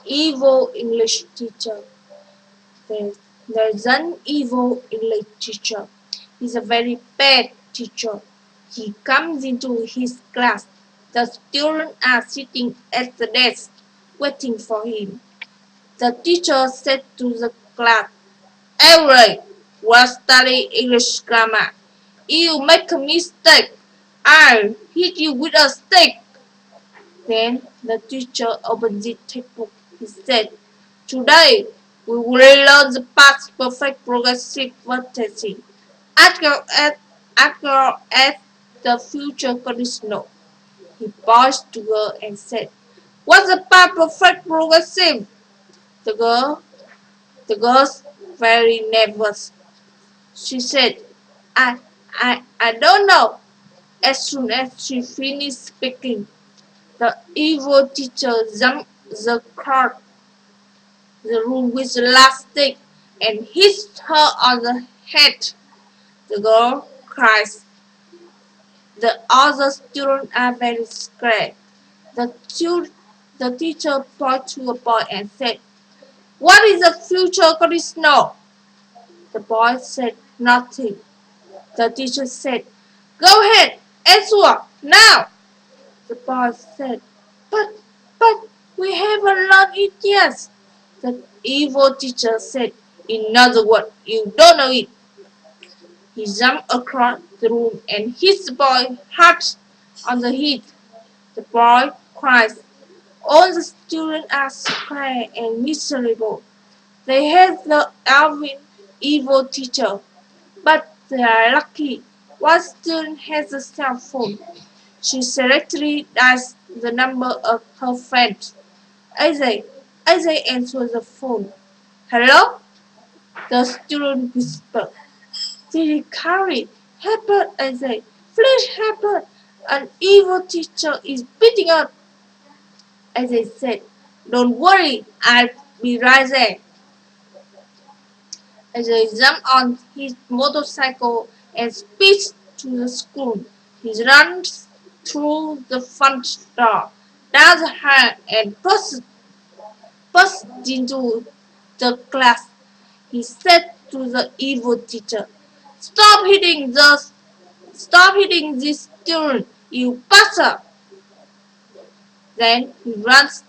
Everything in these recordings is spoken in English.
Evil English teacher. There's an evil English teacher. He's a very bad teacher. He comes into his class. The students are sitting at the desk waiting for him. The teacher said to the class, "Everybody, we'll study English grammar. If you make a mistake, I'll hit you with a stick." Then the teacher opened the textbook. He said, "Today we will learn the past perfect progressive verb tense as well as the future conditional." He paused to her and said, "What's the past perfect progressive?" The girl, the girl's very nervous. She said, I don't know." As soon as she finished speaking, the evil teacher jumped the room with the last stick and hit her on the head. The girl cries. The other students are very scared. The, the teacher pointed to a boy and said, "What is the future conditional?" The boy said nothing. The teacher said, "Go ahead, answer now." The boy said, "But, but, we haven't learned it yet." The evil teacher said, "In other words, you don't know it." He jumped across the room and hit the boy hard on the head. The boy cries. All the students are scared and miserable. They hate the Alvin evil teacher, but they are lucky. One student has a cell phone. She secretly dials the number of her friends. Isaac, Isaac answers the phone. "Hello?" The student whispered. "Did it carry? Help us, Isaac. Please help us. An evil teacher is beating us." Isaac said, "Don't worry, I'll be right there." Isaac jumped on his motorcycle and speeds to the school. He runs through the front door, down the hall, and burst into the class. He said to the evil teacher, Stop hitting this student, you bastard!" Then he uh, runs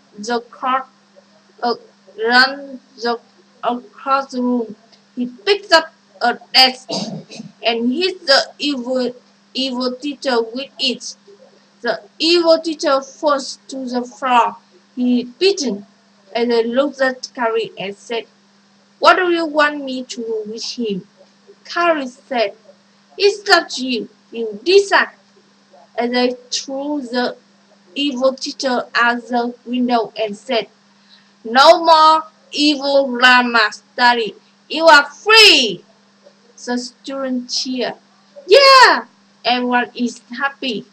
across the room. He picks up a desk and hits the evil teacher with it. The evil teacher falls to the floor. He is beaten. And I looked at Carrie and said, "What do you want me to do with him?" Carrie said, "It's up to you. You decide." And I threw the evil teacher out the window and said, "No more evil grammar study. You are free." The students cheer. "Yeah!" Everyone is happy.